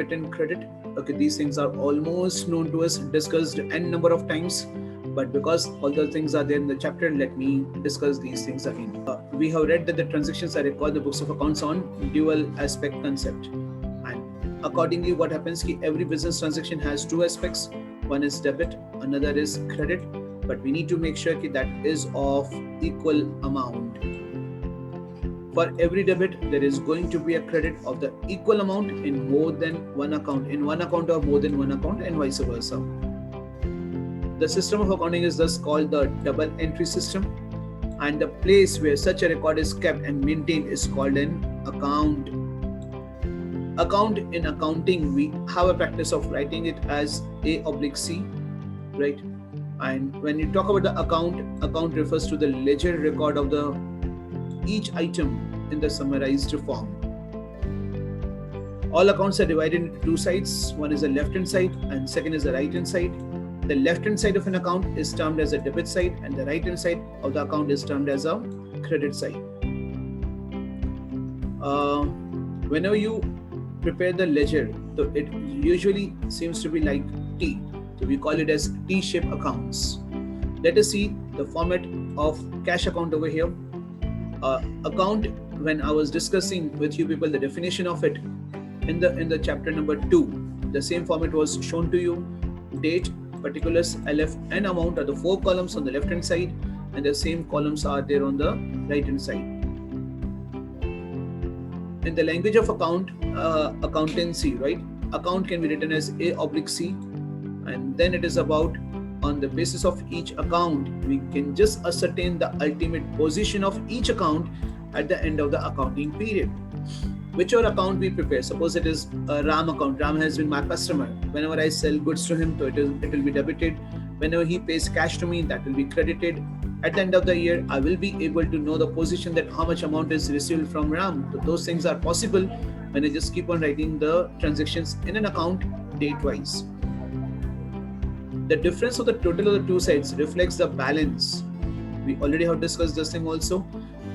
debit and credit. Okay, these things are almost known to us, discussed n number of times, but because all the things are there in the chapter, let me discuss these things again. We have read that the transactions are recorded in the books of accounts on dual aspect concept, and accordingly what happens is every business transaction has two aspects. One is debit, another is credit, but we need to make sure that is of equal amount. For every debit, there is going to be a credit of the equal amount in more than one account, in one account or more than one account, and vice versa. The system of accounting is thus called the double entry system, and the place where such a record is kept and maintained is called an account. Account in accounting, we have a practice of writing it as A/C, right? And when you talk about the account refers to the ledger record of the each item in the summarized form. All accounts are divided into two sides. One is the left-hand side and second is the right-hand side. The left-hand side of an account is termed as a debit side and the right-hand side of the account is termed as a credit side. Whenever you prepare the ledger, so it usually seems to be like T. So we call it as T-shaped accounts. Let us see the format of cash account over here. Account, when I was discussing with you people the definition of it in the chapter number 2, the same format was shown to you. Date, particulars, LF and amount are the 4 columns on the left hand side and the same columns are there on the right hand side. In the language of accountancy, right, account can be written as A/C, and then it is about, on the basis of each account, we can just ascertain the ultimate position of each account at the end of the accounting period. Whichever account we prepare, suppose it is a Ram account. Ram has been my customer. Whenever I sell goods to him, so it will be debited. Whenever he pays cash to me, that will be credited. At the end of the year, I will be able to know the position, that how much amount is received from Ram. So those things are possible when I just keep on writing the transactions in an account date-wise. The difference of the total of the two sides reflects the balance. We already have discussed this thing also.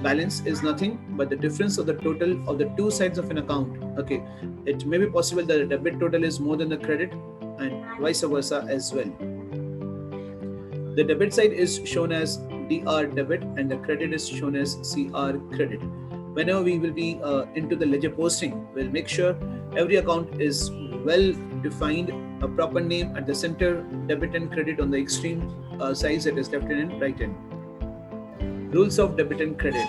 Balance is nothing but the difference of the total of the two sides of an account. Okay, it may be possible that the debit total is more than the credit and vice versa as well. The debit side is shown as DR debit and the credit is shown as CR credit. Whenever we will be into the ledger posting, we'll make sure every account is well defined, a proper name at the center, debit and credit on the extreme sides, that is left hand and right hand. Rules of debit and credit.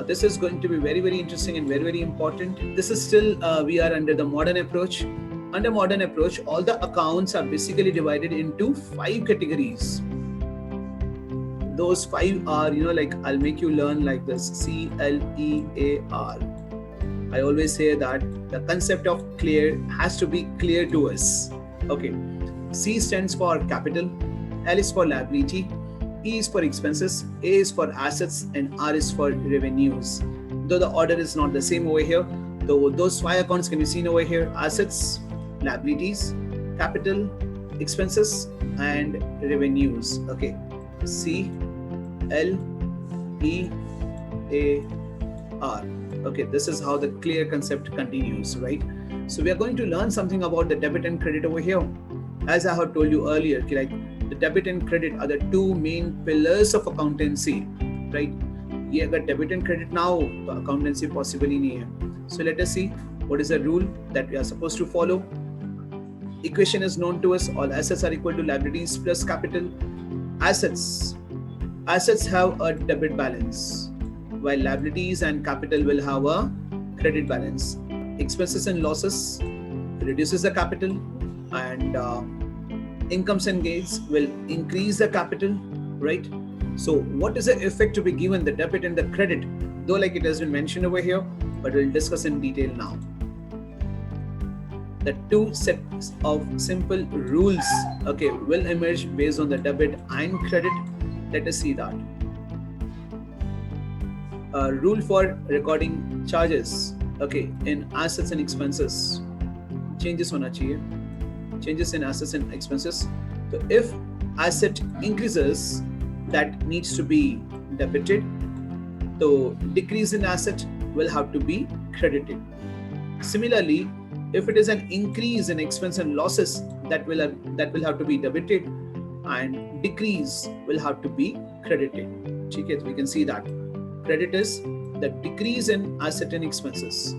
This is going to be very, very interesting and very, very important. This is still, we are under the modern approach. Under modern approach, all the accounts are basically divided into 5 categories. Those 5 are, like I'll make you learn like this: CLEAR. I always say that the concept of clear has to be clear to us. Okay, C stands for capital, L is for liability, E is for expenses, A is for assets, and R is for revenues. Though the order is not the same over here, though those 5 accounts can be seen over here: assets, liabilities, capital, expenses, and revenues. Okay, C, L, E, A, R. Okay, this is how the clear concept continues, right? So we are going to learn something about the debit and credit over here. As I have told you earlier, like the debit and credit are the 2 main pillars of accountancy, right? ये अगर debit and credit ना हो तो accountancy possible ही नहीं है. So let us see what is the rule that we are supposed to follow. Equation is known to us: all assets are equal to liabilities plus capital. Assets have a debit balance, while liabilities and capital will have a credit balance. Expenses and losses reduces the capital, and incomes and gains will increase the capital, right? So what is the effect to be given the debit and the credit? Though like it has been mentioned over here, but we'll discuss in detail now. The 2 sets of simple rules, okay, will emerge based on the debit and credit. Let us see that. Rule for recording charges, okay, in assets and expenses. Changes होना चाहिए. Changes in assets and expenses. So if asset increases, that needs to be debited. So decrease in asset will have to be credited. Similarly, If it is an increase in expense and losses, that will have to be debited, and decrease will have to be credited. Okay, we can see that credit is the decrease in asset and expenses.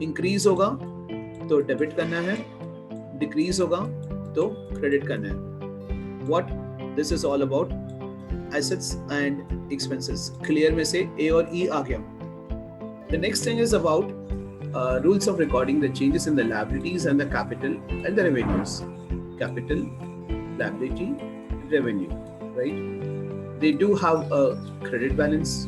Increase होगा तो debit करना है, decrease होगा तो credit करना है. What this is all about, assets and expenses. Clear में से A और E आ गया. The next thing is about rules of recording the changes in the liabilities and the capital and the revenues. Capital, liability, revenue, right? They do have a credit balance.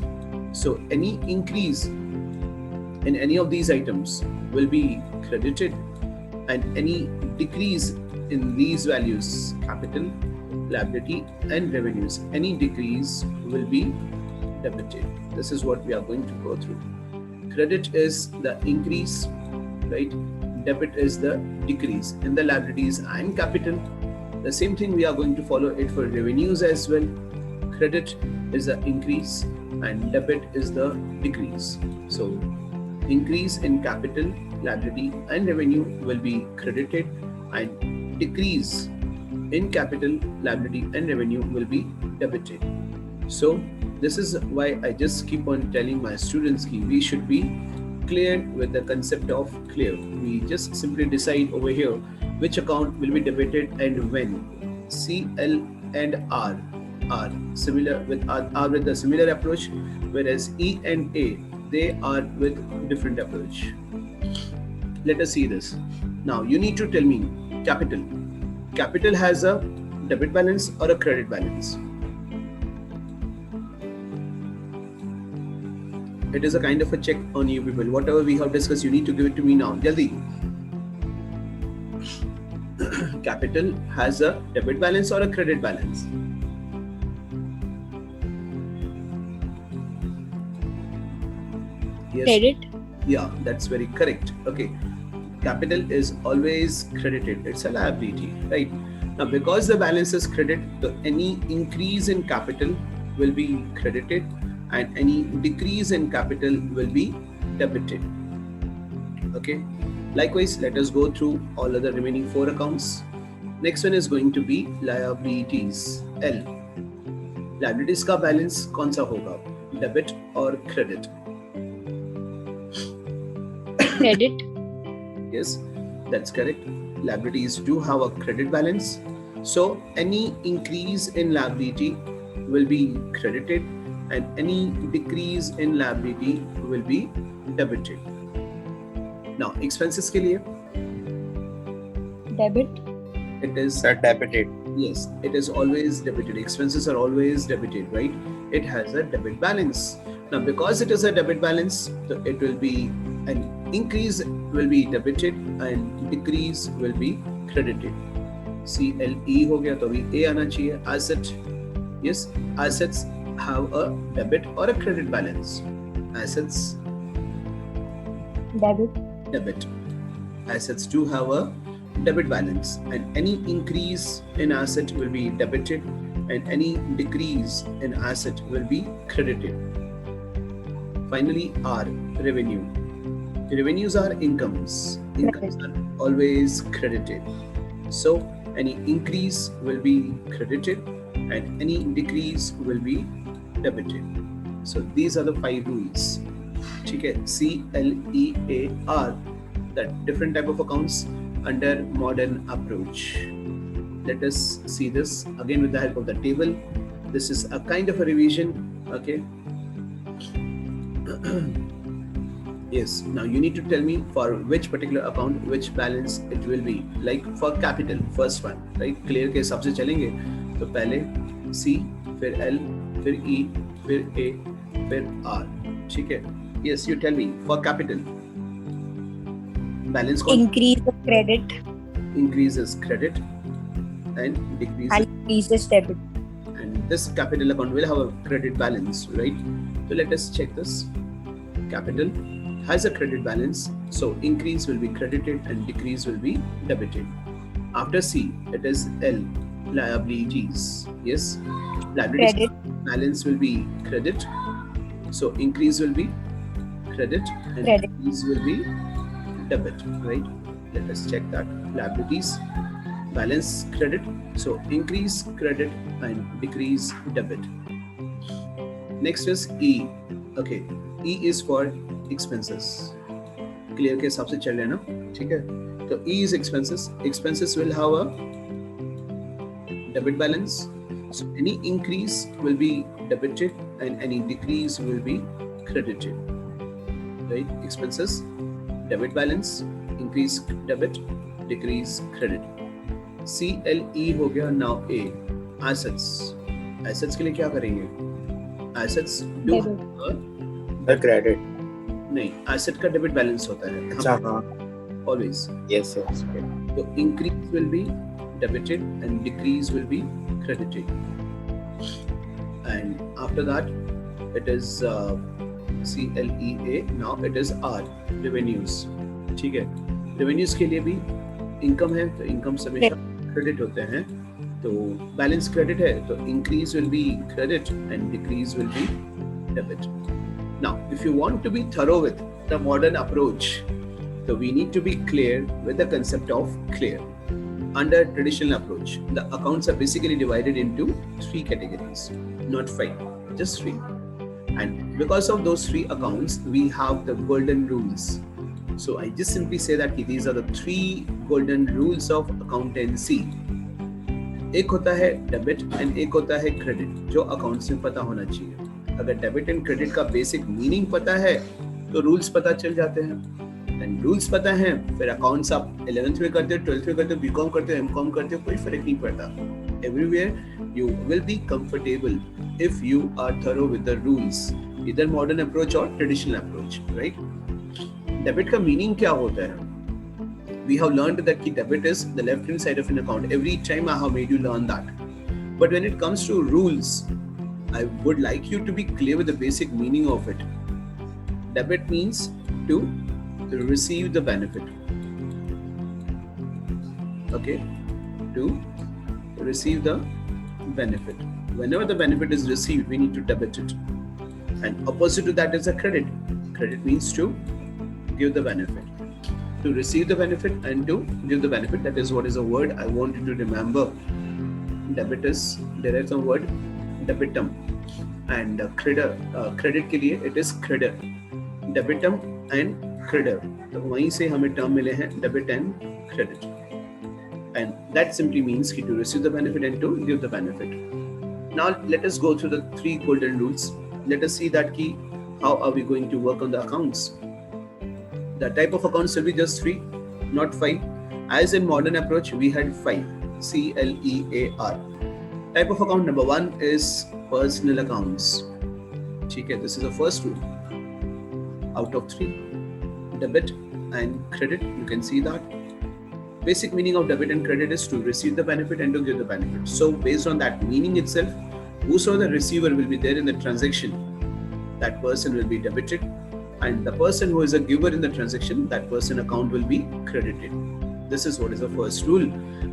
So any increase in any of these items will be credited, and any decrease in these values, capital, liability and revenues, any decrease will be debited. This is what we are going to go through. Credit is the increase, right? Debit is the decrease in the liabilities and capital. The same thing we are going to follow it for revenues as well. Credit is the increase and debit is the decrease. So increase in capital, liability and revenue will be credited, and decrease in capital, liability and revenue will be debited. So this is why I just keep on telling my students that we should be clear with the concept of clear. We just simply decide over here which account will be debited and when. C, L and R are similar with the similar approach, whereas E and A, they are with different approach. Let us see this. Now you need to tell me capital. Capital has a debit balance or a credit balance? It is a kind of a check on you people. Whatever we have discussed, you need to give it to me now. Jaldi. Capital has a debit balance or a credit balance? Yes. Credit. Yeah, that's very correct. Okay. Capital is always credited. It's a liability, right? Now, because the balance is credit, so any increase in capital will be credited, and any decrease in capital will be debited. Okay. Likewise, let us go through all other remaining 4 accounts. Next one is going to be liabilities. L. Liabilities का balance कौन सा होगा? Debit or credit? Credit. Yes, that's correct. Liabilities do have a credit balance. So any increase in liability will be credited, and any decrease in liability will be debited. Now, expenses के लिए Debit. it is debited. Yes, it is always debited. Expenses are always debited, right? It has a debit balance. Now, because it is a debit balance, so it will be an increase will be debited and decrease will be credited. CLE हो गया तो अभी A आना चाहिए. Asset, yes, assets have a debit or a credit balance. Assets, Debit. Assets do have a debit balance, and any increase in asset will be debited, and any decrease in asset will be credited. Finally, R, revenue. Revenues are incomes. Incomes are always credited. So any increase will be credited and any decrease will be debited. So these are the 5 rules. Okay, C, L, E, A, R, that different type of accounts under modern approach. Let us see this again with the help of the table. This is a kind of a revision. Okay. Yes, now you need to tell me for which particular account which balance it will be. Like for capital, first one, right? Clear के हिसाब से चलेंगे तो पहले C, फिर L, फिर E, फिर A, फिर R. ठीक है? Yes, you tell me for capital. Balance कौन? Increase of credit. Increases credit and decreases. And increases debit. And this capital account will have a credit balance, right? So let us check this. Capital has a credit balance, so increase will be credited and decrease will be debited. After C, it is L, liabilities. Yes, liabilities Credit. balance will be credit, so increase will be credit and Credit. decrease will be debit, right? Let us check that. Liabilities, balance credit. So increase credit and decrease debit. Next is E. Okay, E is for expenses. Clear के हिसाब से चल रहे हैं ना, ठीक है? तो E is expenses. Expenses will have a debit balance. So any increase will be debited and any decrease will be credited. Right? Expenses, debit balance, increase debit, decrease credit. CLE हो गया. Now A, assets. Assets के लिए क्या करेंगे? Assets do Debit. The credit. नहीं, asset का debit balance होता है. अच्छा हाँ. Always. Yes, yes. Okay. So increase will be debited and decrease will be credited. And after that, it is CLEA. Now it is R, revenues. ठीक है. Revenues के लिए भी income है, तो income हमेशा credit होते हैं. तो balance credit है, तो increase will be credit and decrease will be debit. Now, if you want to be thorough with the modern approach, so we need to be clear with the concept of clear. Under traditional approach, the accounts are basically divided into 3 categories, not 5, just 3. And because of those 3 accounts, we have the golden rules. So I just simply say that these are the 3 golden rules of accountancy. एक होता है debit and एक होता है credit, जो accounts में पता होना चाहिए. अगर डेबिट एंड क्रेडिट का बेसिक मीनिंग पता है तो रूल्स पता चल जाते हैं. एंड रूल्स पता है, फिर अकाउंट्स आप 11th में करते हो, 12th में करते हो, बीकॉम करते हो, एमकॉम करते हो, कोई फर्क नहीं पड़ता. Everywhere you will be comfortable if you are thorough with the rules, इधर मॉडर्न अप्रोच और ट्रेडिशनल अप्रोच, राइट. डेबिट का मीनिंग क्या होता है? We have learned that debit is the left hand side of an account. Every time I have made you learn that. But when it comes to rules, I would like you to be clear with the basic meaning of it. Debit means to receive the benefit. Okay? To receive the benefit. Whenever the benefit is received, we need to debit it. And opposite to that is a credit. Credit means to give the benefit. To receive the benefit and to give the benefit, that is what is a word I want you to remember. Debit is derived from word debitum, and credit के लिए it is creditor. Debitum and creditor, तो वहीं से हमें term मिले हैं debit and credit, and that simply means कि to receive the benefit and to give the benefit. Now let us go through the 3 golden rules. Let us see that कि how are we going to work on the accounts. The type of accounts will be just 3, not 5. As in modern approach, we had 5. CLEAR. Type of account number 1 is personal accounts. Okay, this is the first rule. Out of 3, debit and credit. You can see that. Basic meaning of debit and credit is to receive the benefit and to give the benefit. So based on that meaning itself, whosoever the receiver will be there in the transaction, that person will be debited. And the person who is a giver in the transaction, that person account will be credited. This is what is the first rule.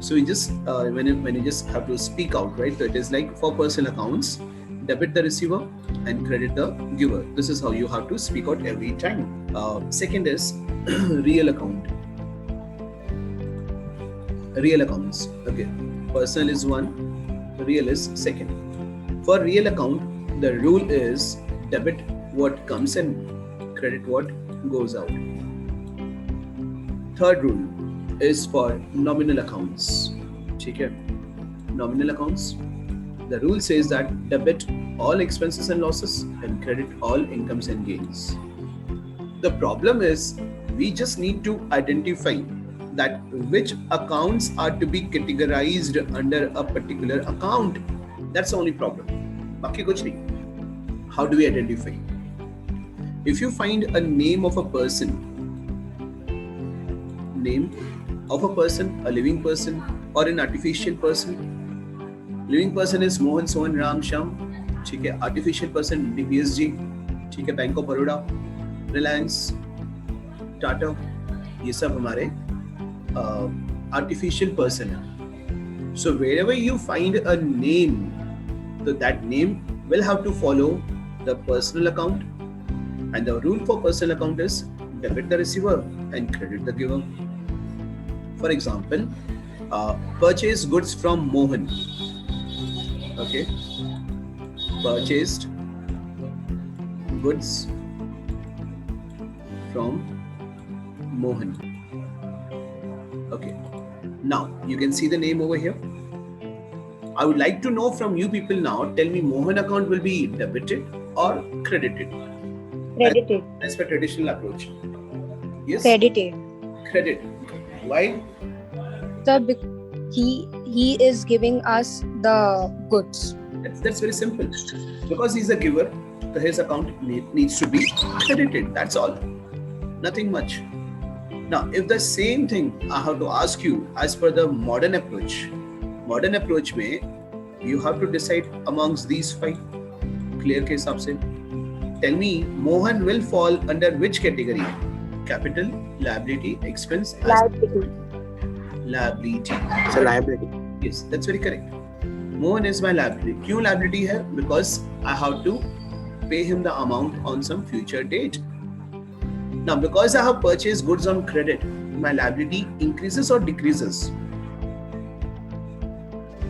So you just when you just have to speak out, right? So it is like for personal accounts, debit the receiver and credit the giver. This is how you have to speak out every time. Second is real account. Real accounts. Okay, personal is 1, real is 2nd. For real account, the rule is debit what comes in, credit what goes out. Third rule is for nominal accounts. ठीक है? Nominal accounts, the rule says that debit all expenses and losses and credit all incomes and gains. The problem is we just need to identify that which accounts are to be categorized under a particular account. That's the only problem. बाकी कुछ नहीं. How do we identify? If you find a name of a person, a living person or an artificial person. Living person is Mohan, Sohan, Ram, Sham. ठीक है. Artificial person DPSG. ठीक है. Bank of Baroda, Reliance, Tata. ये सब हमारे artificial person है. So wherever you find a name, so that name will have to follow the personal account. And the rule for personal account is debit the receiver and credit the giver. For example, purchase goods from Mohan. Okay, purchased goods from Mohan. Okay, now you can see the name over here. I would like to know from you people now, tell me Mohan account will be debited or credited? Credited. As per traditional approach. Yes? Credited. Credit. Why? Sir, he is giving us the goods. That's very simple. Because he's a giver, so his account needs to be credited. That's all. Nothing much. Now, if the same thing I have to ask you as per the modern approach में you have to decide amongst these five. Clear के हिसाब से. Tell me, Mohan will fall under which category? Capital, liability, expense? Liability. Liability. It's a liability. Yes, that's very correct. Mohan is my liability. क्यों liability है? Because I have to pay him the amount on some future date. Now, because I have purchased goods on credit, my liability increases or decreases?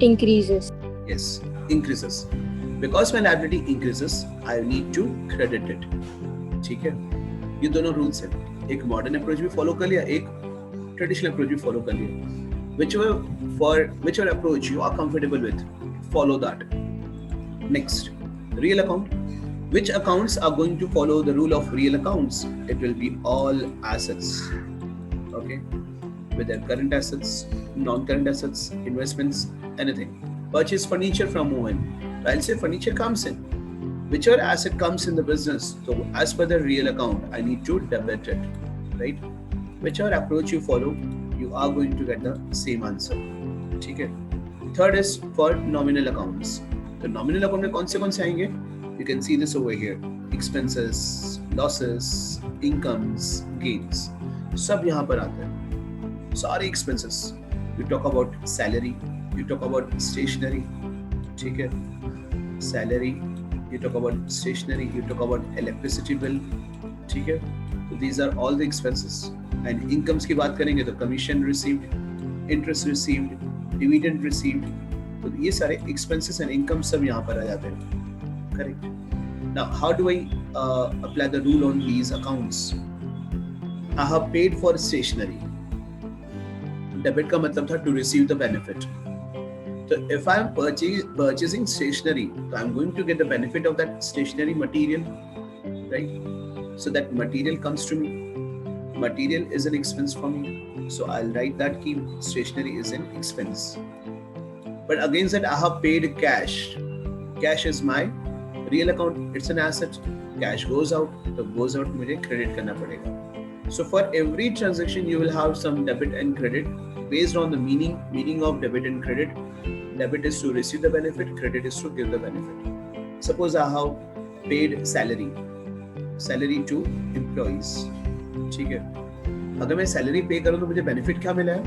Increases. Yes, increases. Because my liability increases, I need to credit it. ठीक है? ये दोनों rules हैं. एक modern approach भी follow कर लिया, एक traditional approach भी follow कर लिया. Whichever approach you are comfortable with, follow that. Next, real account. Which accounts are going to follow the rule of real accounts? It will be all assets. Okay, whether current assets, non-current assets, investments, anything. Purchase furniture from Mohan. I'll say furniture comes in. Whichever asset comes in the business, so as per the real account, I need to debit it, right? Whichever approach you follow, you are going to get the same answer. ठीक है? Third is for nominal accounts. तो nominal account में कौन से आएंगे? You can see this over here. Expenses, losses, incomes, gains. सब यहाँ पर आते हैं. सारे expenses. You talk about salary. You talk about stationery. ठीक है? Salary. You talk about stationery. You talk about electricity bill. ठीक है? So these are all the expenses. And incomes की बात करेंगे तो commission received, interest received, dividend received. तो ये सारे expenses and income सब यहाँ पर आ जाते हैं. Correct. Now, how do I apply the rule on these accounts? I have paid for stationery. Debit का मतलब था to receive the benefit. So if I am purchasing stationery, so I am going to get the benefit of that stationery material, right? So that material comes to me. Material is an expense for me. So I'll write that key stationery is an expense. But against that, I have paid cash. Cash is my real account. It's an asset. Cash goes out. तो goes out मुझे credit करना पड़ेगा. So for every transaction, you will have some debit and credit based on the meaning of debit and credit. Debit is to receive the benefit. Credit is to give the benefit. Suppose I have paid salary to employees. ठीक है? अगर मैं salary pay करूँ तो मुझे benefit क्या मिला है?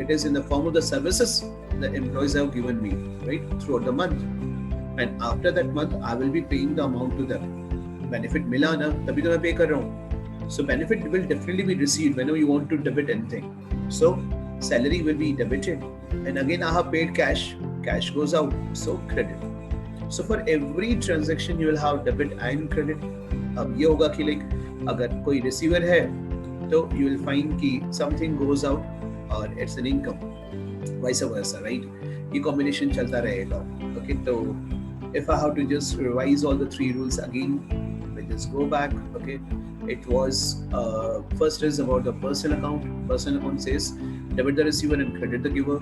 It is in the form of the services the employees have given me, right, throughout the month. And after that month, I will be paying the amount to them. Benefit मिला ना, तभी तो मैं pay कर रहा हूँ. So benefit will definitely be received whenever you want to debit anything. So salary will be debited. And again, I have paid cash. Cash goes out. So credit. So for every transaction, you will have debit and credit. अब ये होगा कि like अगर कोई receiver है, तो you will find कि something goes out or it's an income. Vice versa, right? ये combination चलता रहेगा. Okay, so if I have to just revise all the three rules again, we just go back. Okay, it was first is about the personal account. Personal account says debit the receiver and credit the giver.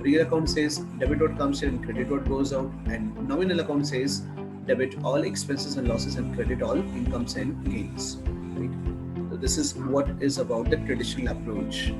Real account says debit what comes in and credit what goes out. And nominal account says debit all expenses and losses and credit all incomes and gains. Right? So this is what is about the traditional approach.